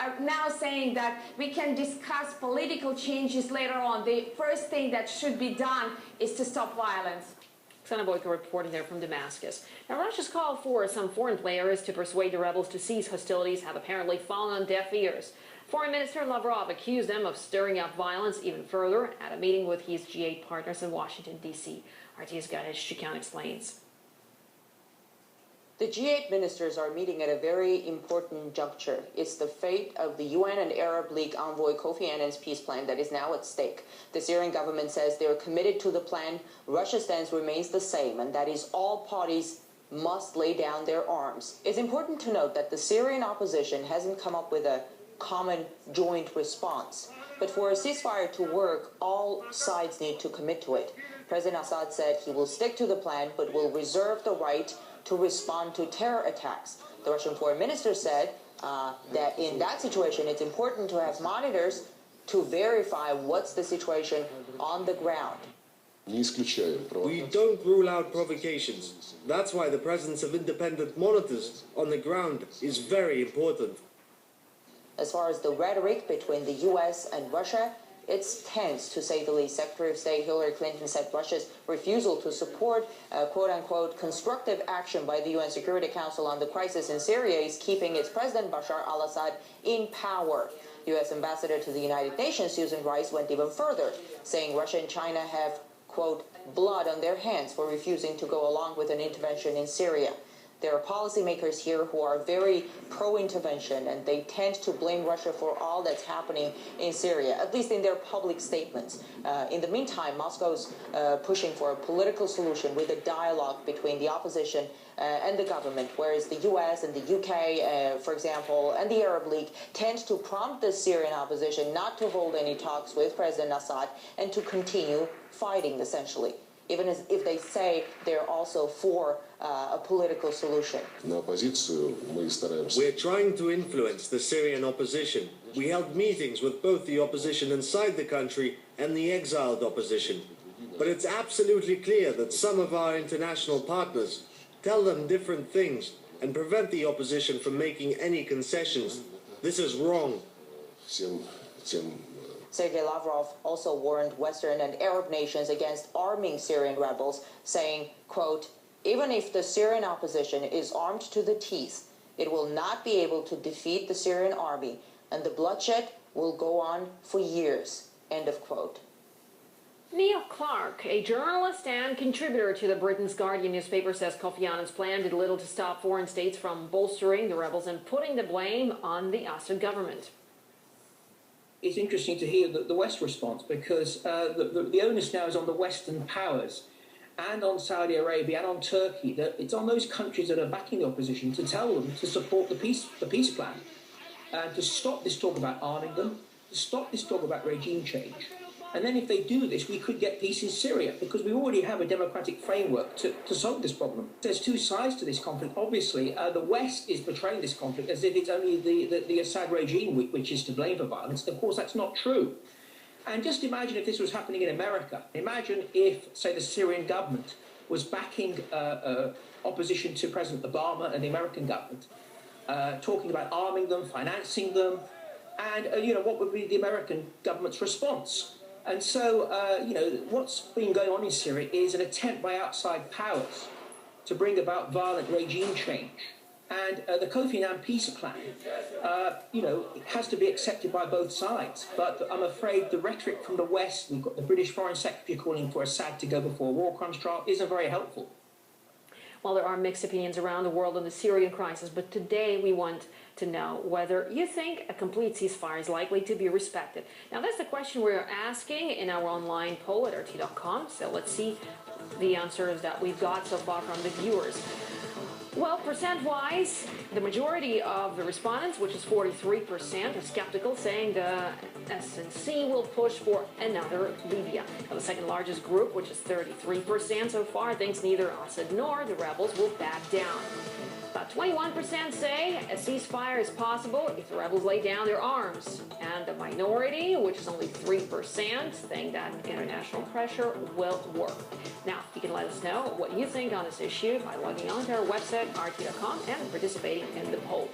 are now saying that we can discuss political changes later on. The first thing that should be done is to stop violence. Sana Boyko reporting there from Damascus. Now, Russia's call for some foreign players to persuade the rebels to cease hostilities have apparently fallen on deaf ears. Foreign Minister Lavrov accused them of stirring up violence even further at a meeting with his G8 partners in Washington, D.C. RT's Ganesh Shikan explains. The G8 ministers are meeting at a very important juncture. It's the fate of the UN and Arab League envoy Kofi Annan's peace plan that is now at stake. The Syrian government says they're committed to the plan. Russia's stance remains the same, and that is all parties must lay down their arms. It's important to note that the Syrian opposition hasn't come up with a common joint response. But for a ceasefire to work, all sides need to commit to it. President Assad said he will stick to the plan, but will reserve the right to respond to terror attacks. The Russian foreign minister said that in that situation, it's important to have monitors to verify what's the situation on the ground. We don't rule out provocations. That's why the presence of independent monitors on the ground is very important. As far as the rhetoric between the U.S. and Russia, it's tense, to say the least. Secretary of State Hillary Clinton said Russia's refusal to support, quote-unquote, constructive action by the UN Security Council on the crisis in Syria is keeping its president, Bashar al-Assad, in power. U.S. Ambassador to the United Nations, Susan Rice, went even further, saying Russia and China have, quote, blood on their hands for refusing to go along with an intervention in Syria. There are policymakers here who are very pro-intervention, and they tend to blame Russia for all that's happening in Syria, at least in their public statements. In the meantime, Moscow's pushing for a political solution with a dialogue between the opposition and the government, whereas the U.S. and the UK, for example, and the Arab League tend to prompt the Syrian opposition not to hold any talks with President Assad and to continue fighting, essentially, even as if they say they're also for a political solution. We're trying to influence the Syrian opposition. We held meetings with both the opposition inside the country and the exiled opposition. But it's absolutely clear that some of our international partners tell them different things and prevent the opposition from making any concessions. This is wrong. Sergei Lavrov also warned Western and Arab nations against arming Syrian rebels, saying, quote, even if the Syrian opposition is armed to the teeth, it will not be able to defeat the Syrian army, and the bloodshed will go on for years, end of quote. Neil Clark, a journalist and contributor to the Britain's Guardian newspaper, says Kofi Annan's plan did little to stop foreign states from bolstering the rebels and putting the blame on the Assad government. It's interesting to hear the West response, because the onus now is on the Western powers and on Saudi Arabia and on Turkey. That it's on those countries that are backing the opposition to tell them to support the peace plan, and to stop this talk about arming them, to stop this talk about regime change. And then if they do this, we could get peace in Syria, because we already have a democratic framework to solve this problem. There's two sides to this conflict. Obviously, the West is portraying this conflict as if it's only the Assad regime which is to blame for violence. Of course, that's not true. And just imagine if this was happening in America. Imagine if, say, the Syrian government was backing opposition to President Obama and the American government, talking about arming them, financing them, and, what would be the American government's response? And so, what's been going on in Syria is an attempt by outside powers to bring about violent regime change. And the Kofi Annan peace plan, it has to be accepted by both sides. But I'm afraid the rhetoric from the West, we've got the British Foreign Secretary calling for Assad to go before a war crimes trial, isn't very helpful. Well, there are mixed opinions around the world on the Syrian crisis, but today we want to know whether you think a complete ceasefire is likely to be respected. Now, that's the question we're asking in our online poll at RT.com. So let's see the answers that we've got so far from the viewers. Well, percent-wise, the majority of the respondents, which is 43%, are skeptical, saying the SNC will push for another Libya. Now, the second largest group, which is 33% so far, thinks neither Assad nor the rebels will back down. About 21% say a ceasefire is possible if the rebels lay down their arms. And the minority, which is only 3%, think that international pressure will work. Now, you can let us know what you think on this issue by logging on to our website, RT.com, and participating in the poll.